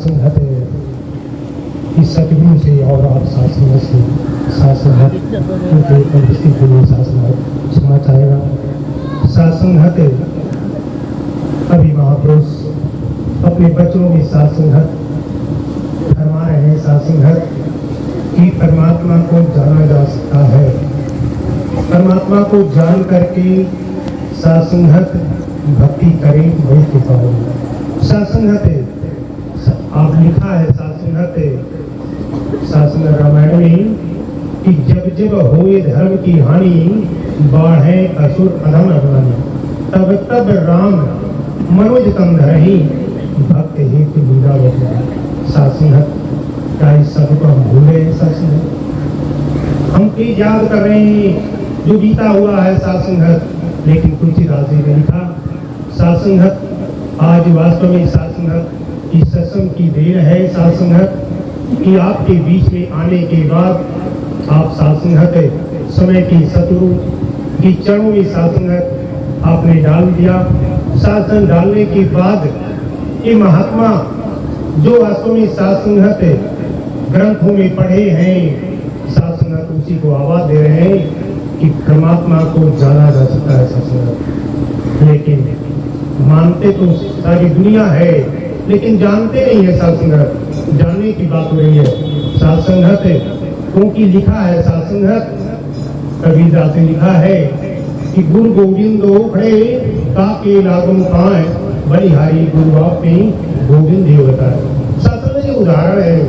सासंगत की सतगुरु से और आप सासंगत से सासंगत उनके उपस्थित के लिए सासंगत सुनना चाहेगा। सासंगत अभी महापुरुष अपने बच्चों की सासंगत फरमा रहे हैं। सासंगत कि परमात्मा को जाना जा सकता है, परमात्मा को जान करके सासंगत भक्ति करें वही कृपा होगी। सासंगत आप लिखा है सासंगत रामायण में कि जब जब होए धर्म की हानि बाढ़े असुर अधम अभिमानी तब तब राम मनोज कम धरही भक्त हेतु लीला बतलाए। सासंगत क्या इस सब को हम भूल रहे हैं? सासंगत हम की याद कर रहे हैं जो बीता हुआ है सासंगत, लेकिन तुलसीदास जी ने लिखा सासंगत आज वास्तव में सासंगत इस सत्संग की देर है। सासंगत कि आपके बीच में आने के बाद आप सासंगत समय की शत्रु की चरणों में सासंगत आपने डाल दिया। शासन डालने के बाद ये महात्मा जो वास्तव में सासंगत ग्रंथों में पढ़े हैं, सासंगत उसी को आवाज दे रहे हैं कि परमात्मा को जाना जा सकता है सासंगत। लेकिन मानते तो सारी दुनिया है, लेकिन जानते नहीं है सासंगत। जानने की बात हो रही है सासंगत, क्योंकि लिखा है सासंगत कबीरदास ने लिखा है कि गुरु गोविंदो खड़े काके लागम पाए बलिहारी गुरु आपने गोविंद देवता। सासंगत के उदाहरण है,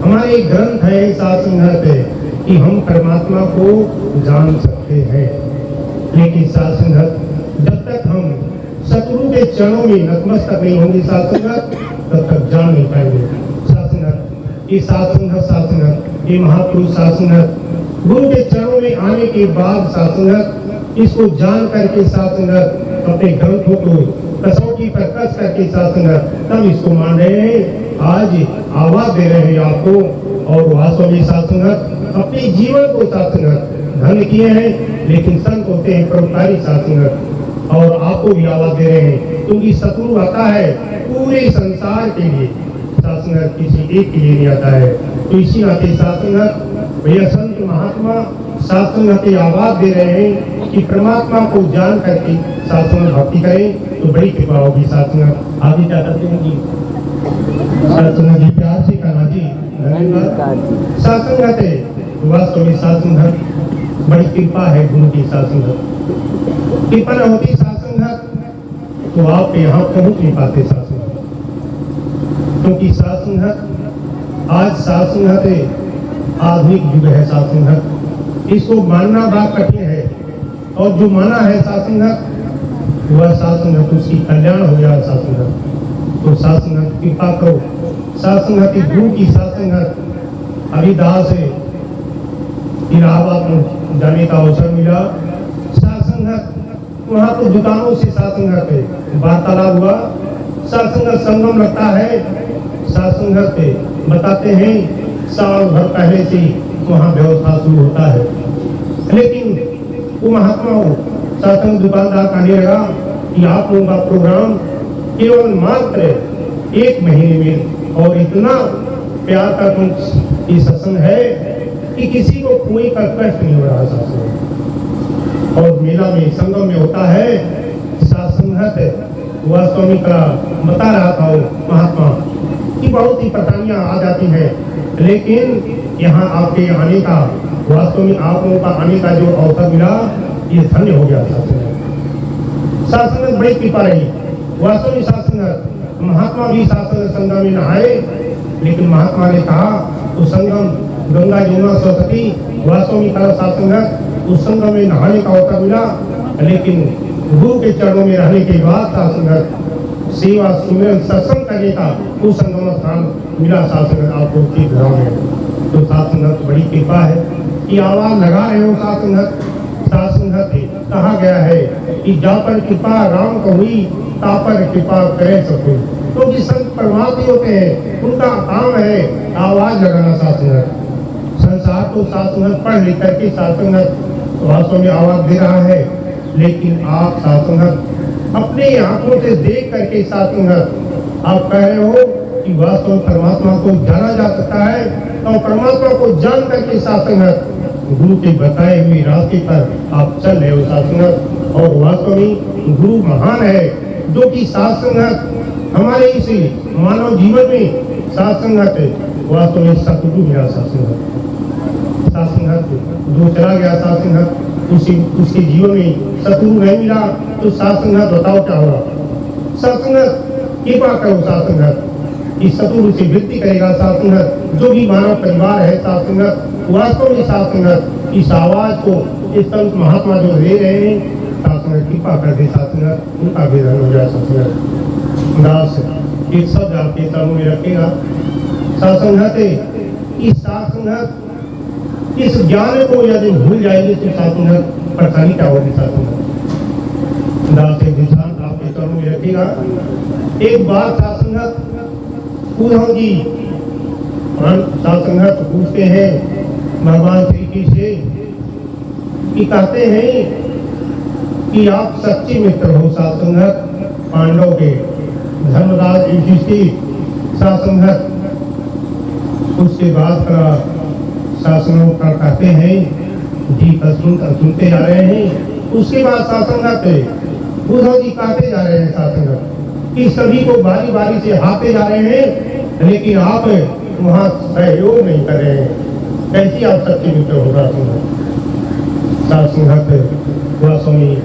हमारे ग्रंथ है सासंगत कि हम परमात्मा को जान सकते हैं। लेकिन सासंगत जब तक हम शत्रु के चरणों में नतमस्तक नहीं होंगे सासंगत, तब तक जान नहीं पाएंगे। सासंगत ये सासंगत ये महापुरुष सासंगत गुरु के चरणों में आने के बाद सासंगत इसको जान करके सासंगत अपने ग्रंथों को कसौटी पर कस करके सासंगत तब इसको मान रहे हैं। आज आवाज दे रहे हैं आपको, और वास्तव में सासंगत अपने जीवन को सासंगत धन्य किए हैं। लेकिन संत होते हैं परोपकारी सासंगत, और आपको भी आवाज दे रहे हैं क्योंकि शत्रु आता है पूरे संसार के लिए, सासंगत किसी एक के लिए नहीं आता है। तो इसी नाते सासंगत भैया संत महात्मा सासंगत आवाज दे रहे हैं कि परमात्मा को जान करके सासंगत भक्ति करें तो बड़ी कृपा होगी। सासंगत आगे क्या करते हैं जी? सासंगत जी प्यार से कहना जी धन्यवाद। सासंगत वास्तव में सासंगत बड़ी कृपा है गुरु की। सासंगत कृपा न होती सासंगत तो आप यहाँ पहुंच नहीं पाते सासंगत, क्योंकि सासंगत आज सासंगत आधुनिक युग है। सासंगत इसको मानना बात कठिन है, और जो माना है सासंगत वह सासंगत उसकी कल्याण हो गया सासंगत। तो सासंगत कृपा करो, सासंगत गुरु की सासंगत हरिदास इलाहाबाद में जाने का अवसर मिला। सासंगत वहाँ तो दुकानों से सासंगत वार्तालाप हुआ, सासंगत संगम लगता है। सासंगत बताते हैं साल भर पहले से वहाँ व्यवस्था शुरू होता है, लेकिन वो महात्मा हो सासंगत दुकानदार कहने लगा कि आप लोगों का प्रोग्राम केवल मात्र 1 महीने में, और इतना प्यार का ये सत्संग है कि किसी को कोई का कष्ट नहीं हो रहा सासंगत। और मेला में संगम में होता है सासंगत वास्तव में का बता रहा था वो महात्मा कि बहुत ही परेशानियां आ जाती हैं, लेकिन यहाँ आपके आने का वास्तव में आप लोगों का आने का जो अवसर मिला ये धन्य हो गया। सासंगत बड़ी कृपा रही वास्तव में। सासंगत महात्मा भी सासंगत संगम में नहाए, लेकिन महात्मा ने कहा तो संगम गंगा जमुना सरस्वती वास्तव में कहा सासंगत उस संगम में नहाने का अवसर मिला, लेकिन गुरु के चरणों में रहने के बाद सासंगत सेवा सुमिरन सत्संग करने का उस संगम स्थान मिला सासंगत आपको के ग्राम में। तो सासंगत बड़ी कृपा है कि आवाज लगा रहे हो सासंगत। सासंगत कहा गया है कि जा पर कृपा राम को हुई ता पर कृपा करे सको, तो जिस संत परमात्मा होते हैं उनका काम है आवाज लगाना सासंगत। संसार तो सासंगत पढ़ लिख करके सासंगत वास्तव में आवाज दे रहा है, लेकिन आप सासंगत अपने आंखों से देख करके सासंगत आप कह रहे हो कि कि वास्तव में परमात्मा को जाना जा सकता है, तो परमात्मा को जान करके साथ संगत गुरु के बताए हुए रास्ते पर आप चल रहे हो साथ संगत। और वास्तव में गुरु महान है, जो कि साथ संगत हमारे इस मानव जीवन में साथ संगत वास्तव में सतगुरु मिला। साथ संगत जो चला गया साथ संगत उसके जीवन में सतगुरु नहीं मिला, तो साथ संगत बताओ क्या होगा। साथ संगत कृपा करो साथ संगत, इस सतगुरु से विनती करेगा साथ संगत, जो भी मानव परिवार है साथ संगत, वास्तव में साथ संगत इस आवाज को इस संत महात्मा जो ले रहे हैं साथ संगत कृपा कर दे साथ संगत, उनका वेदन हो जाए साथ संगत। दास एक शब्द आपके सामने में रखेगा साथ संगत, इस साथ संगत इस ज्ञान को यदि भूल जाएंगे तो साथ संगत परेशानी क्या होगी साथ संगत। दास एक दृष्टांत आपके सामने में रखेगा। एक बार साथ संगत उद्धव जी साथ संगत पूछते हैं भगवान श्री कृष्ण से कि कहते हैं कि आप सच्चे मित्र हो साथ संगत पांडव के, धर्मराज युधिष्ठिर साथ संगत। उसके बाद का शासनों का कहते हैं जी सुनते जा रहे हैं। उसके बाद साथ संगत उद्धव जी कहते जा रहे हैं साथ संगत कि सभी को बारी बारी से हाथे जा रहे हैं, लेकिन आप वहां सहयोग नहीं कर रहे हैं, कैसी आप सच्चे मित्र होगा। साथ संगत वह स्वामी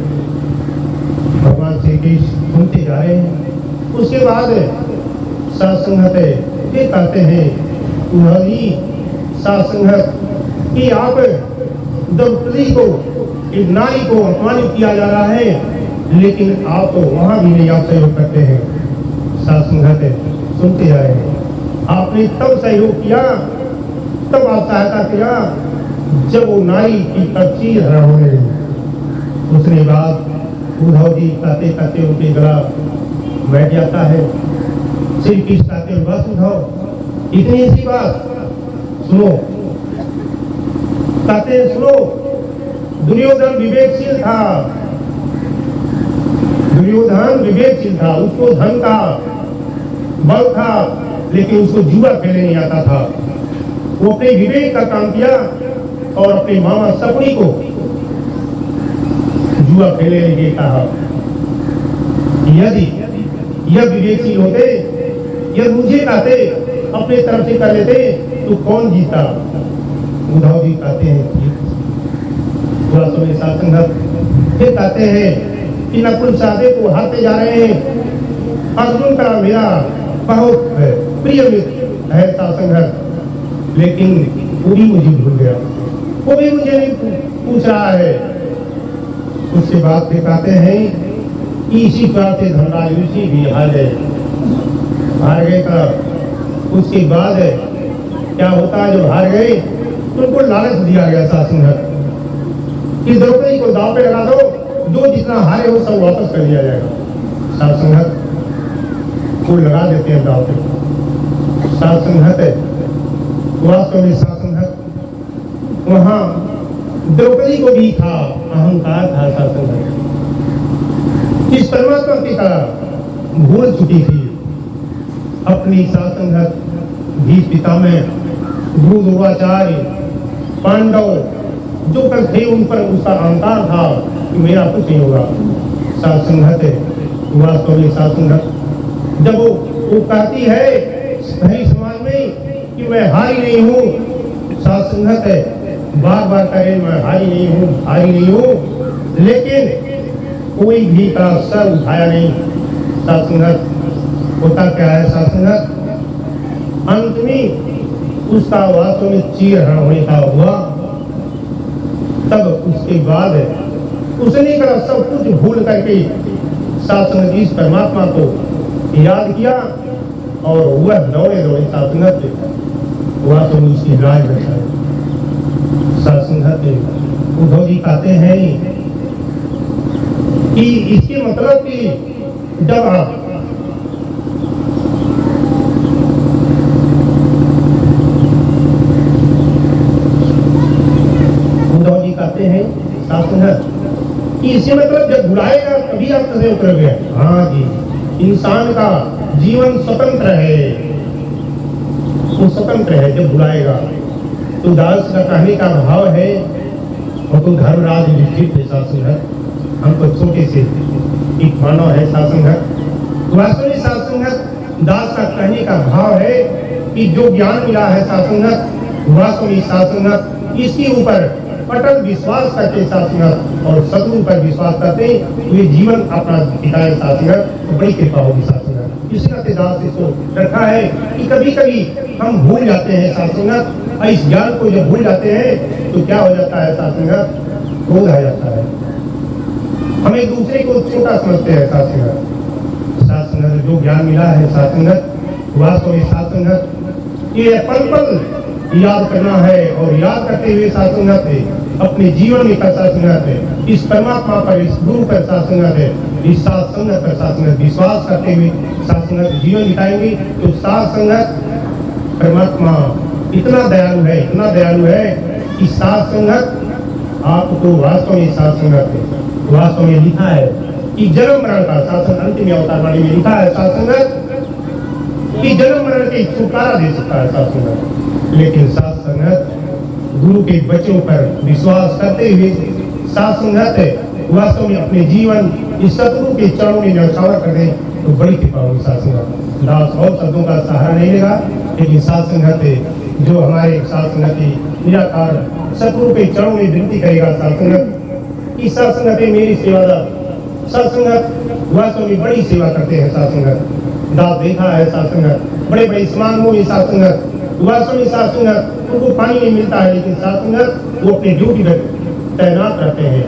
भगवान श्री कृष्ण सुनते जा रहे हैं। उसके बाद साथ संगत ये कहते हैं उन्होंने साथ संगत कि आप द्रौपदी को, एक नारी को अपमानित किया जा रहा है, लेकिन आप वहां भी नहीं आप सहयोग करते हैं। साथ संगत सुनते जा रहे हैं। आपने तब सहयोग किया, तब आप सहायता किया जब वो नारी की तफसीर होने लगी। उसके बाद उद्धव जी कहते कहते उनके गला बैठ जाता है। श्री कृष्ण कहते बस उद्धव इतनी सी बात सुनो। कहते सुनो, दुर्योधन विवेकशील था, दुर्योधन विवेकशील था, उसको धन का बल था, लेकिन उसको जुआ खेलने नहीं आता था। वो अपने विवेक का काम किया और अपने मामा सपनी को जुआ खेलने लगे। कहा यदि यह विवेकशील होते, यह मुझे कहते अपने तरफ से कर लेते तो कौन जीता। उद्धव जी कहते हैं थोड़ा समय साथ संगत फिर कहते हैं कि नकुल सहदेव को हारते जा रहे हैं। अर्जुन का मेरा बहुत प्रिय मित्र है साथ संगत, लेकिन वो भी मुझे भूल गया, वो भी मुझे नहीं पूछ रहा है। उसके बाद फिर कहते हैं कि इसी तरह से धनराज ऋषि भी हार गए का। उसके बाद क्या होता है, जब हार गए तो उनको लालच दिया गया साथ संगत कि द्रौपदी को दांव पे लगा दो, जो जितना हारे हो सब वापस कर दिया जाएगा। साथ संगत को लगा देते हैं दांव पे। साथ संगत वास्तव में साथ संगत वहां द्रौपदी को भी था, अहंकार था साथ संगत। इस परमात्मा की तरह भूल चुकी थी अपनी साथ संगत भी पिता में गुरु द्रोणाचार्य पांडव जो कर थे उन पर उसका अहंकार था कि मेरा कुछ नहीं होगा। साथ संगत वास्तव में साथ संगत जब वो कहती है सही समाज में कि मैं हारी नहीं हूँ, साथ संगत बार बार कहे मैं हारी नहीं हूँ, लेकिन कोई भी का सर उठाया नहीं। साथ संगत होता क्या है साथ संगत, अंत में उसका वास्तव में चीरहरण होने का हुआ। तब उसके बाद उसने कहा सब कुछ भूल करके साथ संगत इस परमात्मा को याद किया और वह दौड़े साथ संगत वास्तव में उसकी राज बैठा। साथ संगत उद्धव जी कहते हैं कि इसके मतलब कि जब आप कहते हैं साथ संगत कि इससे मतलब जब बुलाएगा तभी आप सहयोग करोगे। हाँ जी, इंसान का जीवन स्वतंत्र है, स्वतंत्र है जब बुलाएगा। तो दास का कहने का भाव है और तो धर्मराज युधिष्ठिर थे साथ संगत, हम तो छोटे से एक मानव है साथ संगत। वास्तव में साथ संगत दास का कहने का भाव है कि जो ज्ञान मिला है साथ संगत, वास्तव में साथ संगत इसके ऊपर अटल विश्वास करके साथ संगत और सतगुरु पर विश्वास करते हुए जीवन अपना बिताए साथ संगत, तो बड़ी कृपा होगी साथ संगत। इसी नाते दास इसको रखा है कि कभी कभी हम भूल जाते हैं साथ संगत, इस ज्ञान को जब भूल जाते हैं तो क्या हो जाता है साथ संगत, क्रोध आ जाता है, हम एक दूसरे को छोटा समझते हैं साथ संगत। साथ संगत जो ज्ञान मिला है साथ संगत, वास्तव में साथ संगत ये पल पल याद करना है और याद करते हुए साथ संगत है अपने जीवन में साथ संगत है इस परमात्मा पर, इस गुरु पर साथ संगत है, इस साथ संगत पर साथ संगत विश्वास करते हुए साथ संगत जीवन बिताएंगे तो साथ संगत परमात्मा इतना दयालु है, इतना दयालु है कि साथ संगत आपको वास्तव में साथ संगत है। वास्तव में लिखा है कि जन्म मरण का साथ संगत अंतिम अवतार वाणी में लिखा है साथ संगत कि जन्म मरण के छुटकारा दे सकता है साथ संगत, लेकिन साथ संगत गुरु के बच्चों पर विश्वास करते हुए साथ संगत वास्तव में अपने जीवन इस सतगुरु के चरणों में न्यौछावर कर दें तो बड़ी कृपा होगी साथ संगत। दास और शब्दों का सहारा नहीं लेगा, लेकिन साथ संगत जो हमारे साथ संगत निराकार सतगुरु के चरणों में विनती करेगा साथ संगत कि साथ संगत मेरी सेवादार, साथ संगत वास्तव में बड़ी सेवा करते हैं साथ संगत। दास देखा है साथ संगत बड़े बड़े समारोह में साथ संगत, वास्तव में साथ संगत उनको पानी नहीं मिलता है, लेकिन साथ संगत वो अपने ड्यूटी पर तैनात रहते हैं